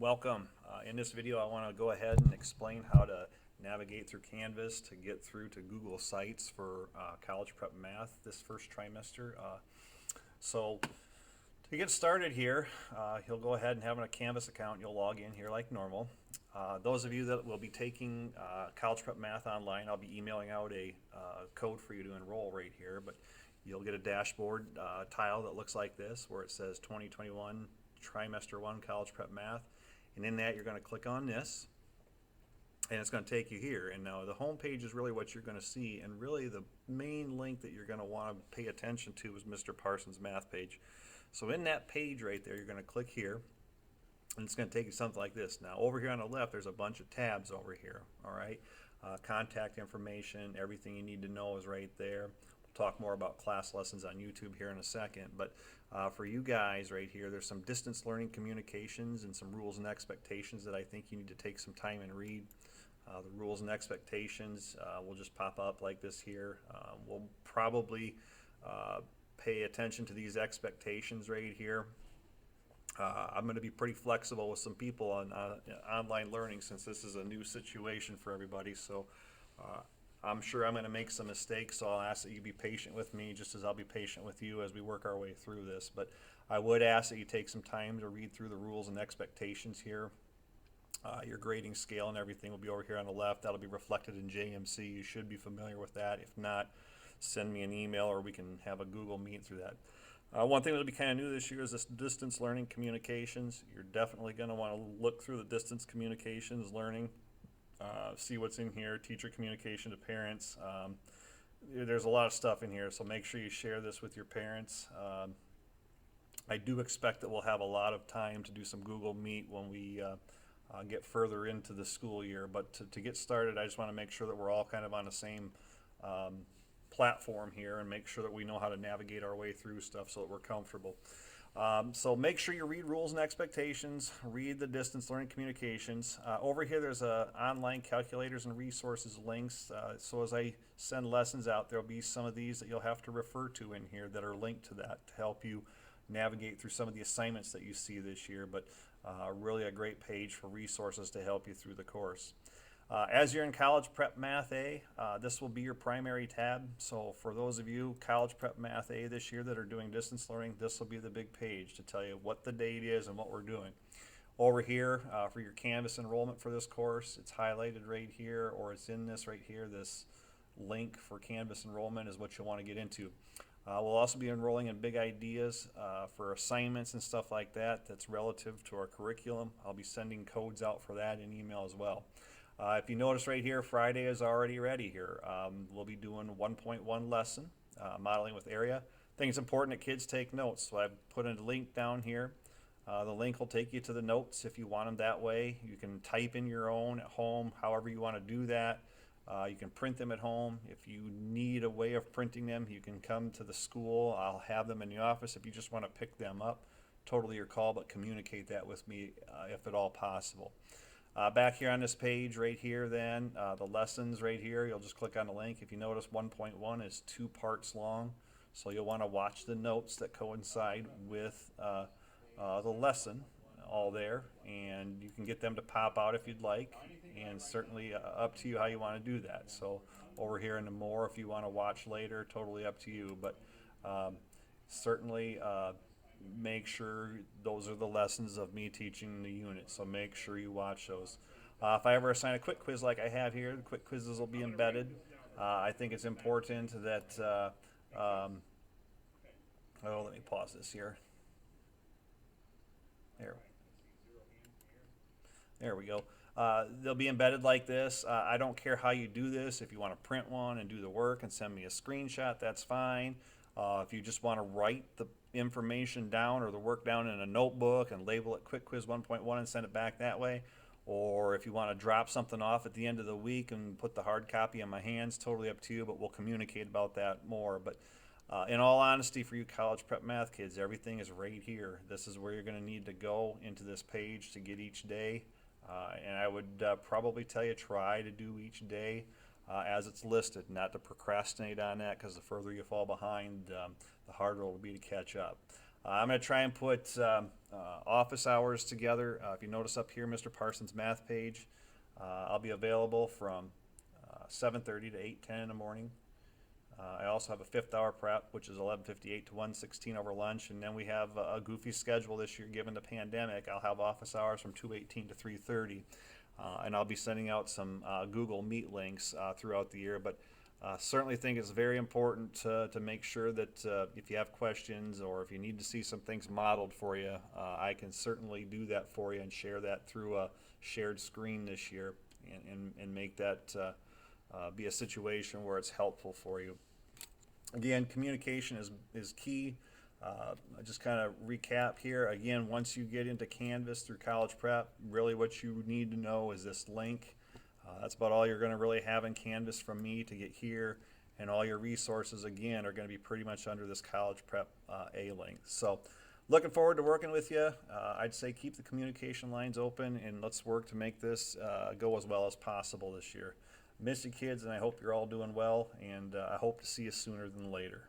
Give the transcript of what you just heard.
welcome. In this video I want to go ahead and explain how to navigate through Canvas to get through to Google Sites for college prep math this first trimester. So to get started here, you'll go ahead and have a Canvas account. You'll log in here like normal. Those of you that will be taking college prep math online, I'll be emailing out a code for you to enroll right here, but you'll get a dashboard tile that looks like this where it says 2021 trimester 1 college prep math, and in that you're going to click on this and it's going to take you here. And now the home page is really what you're going to see, and really the main link that you're going to want to pay attention to is Mr. Parsons' math page. So in that page right there, you're going to click here and it's going to take you something like this. Now over here on the left there's a bunch of tabs over here. All right, contact information, everything you need to know is right there. We'll talk more about class lessons on YouTube here in a second, but for you guys right here, there's some distance learning communications and some rules and expectations that I think you need to take some time and read. The rules and expectations will just pop up like this here. We'll probably pay attention to these expectations right here. I'm going to be pretty flexible with some people on online learning since this is a new situation for everybody. So I'm sure I'm going to make some mistakes, so I'll ask that you be patient with me just as I'll be patient with you as we work our way through this. But I would ask that you take some time to read through the rules and expectations here. Your grading scale and everything will be over here on the left. That'll be reflected in JMC. You should be familiar with that. If not, send me an email or we can have a Google Meet through that. One thing that'll be kind of new this year is this distance learning communications. You're definitely going to want to look through the distance communications learning. See what's in here, teacher communication to parents. There's a lot of stuff in here, so make sure you share this with your parents. I do expect that we'll have a lot of time to do some Google Meet when we get further into the school year, but to get started, I just want to make sure that we're all kind of on the same platform here and make sure that we know how to navigate our way through stuff so that we're comfortable. So make sure you read rules and expectations, read the distance learning communications. Over here there's online calculators and resources links. So as I send lessons out, there'll be some of these that you'll have to refer to in here that are linked to that to help you navigate through some of the assignments that you see this year. But really a great page for resources to help you through the course. As you're in College Prep Math A, this will be your primary tab. So for those of you College Prep Math A this year that are doing distance learning, this will be the big page to tell you what the date is and what we're doing. Over here for your Canvas enrollment for this course, it's highlighted right here, or it's in this right here. This link for Canvas enrollment is what you'll want to get into. We'll also be enrolling in big ideas for assignments and stuff like that that's relative to our curriculum. I'll be sending codes out for that in email as well. If you notice right here, Friday is already ready here. We'll be doing 1.1 lesson, modeling with area. I think it's important that kids take notes, so I've put a link down here. The link will take you to the notes if you want them that way. You can type in your own at home, however you want to do that. You can print them at home. If you need a way of printing them, you can come to the school. I'll have them in the office if you just want to pick them up. Totally your call, but communicate that with me if at all possible. Back here on this page right here then, the lessons right here, you'll just click on the link. If you notice 1.1 is 2 parts long, so you'll want to watch the notes that coincide with the lesson all there, and you can get them to pop out if you'd like, and certainly up to you how you want to do that. So over here in the more, if you want to watch later, totally up to you, but certainly make sure those are the lessons of me teaching the unit, so make sure you watch those. If I ever assign a quick quiz like I have here, the quick quizzes will be embedded. I think it's important that let me pause this here. There we go. They'll be embedded like this. I don't care how you do this. If you want to print one and do the work and send me a screenshot, that's fine. If you just want to write the information down or the work down in a notebook and label it Quick Quiz 1.1 and send it back that way, or if you want to drop something off at the end of the week and put the hard copy in my hands, totally up to you, but we'll communicate about that more. But in all honesty, for you college prep math kids, everything is right here. This is where you're going to need to go into this page to get each day. And I would probably tell you try to do each day as it's listed, not to procrastinate on that, because the further you fall behind, the harder it will be to catch up. I'm going to try and put office hours together. If you notice up here, Mr. Parsons' math page, I'll be available from 7:30 to 8:10 in the morning. I also have a 5th hour prep, which is 11:58 to 1:16 over lunch, and then we have a goofy schedule this year given the pandemic. I'll have office hours from 2:18 to 3:30, and I'll be sending out some Google Meet links throughout the year. But certainly think it's very important to make sure that if you have questions or if you need to see some things modeled for you, I can certainly do that for you and share that through a shared screen this year, and make that be a situation where it's helpful for you. Again, communication is key. Just kind of recap here. Again, once you get into Canvas through college prep, really what you need to know is this link. That's about all you're going to really have in Canvas from me to get here, and all your resources, again, are going to be pretty much under this college prep A link. So looking forward to working with you. I'd say keep the communication lines open, and let's work to make this go as well as possible this year. Miss you, kids, and I hope you're all doing well, and I hope to see you sooner than later.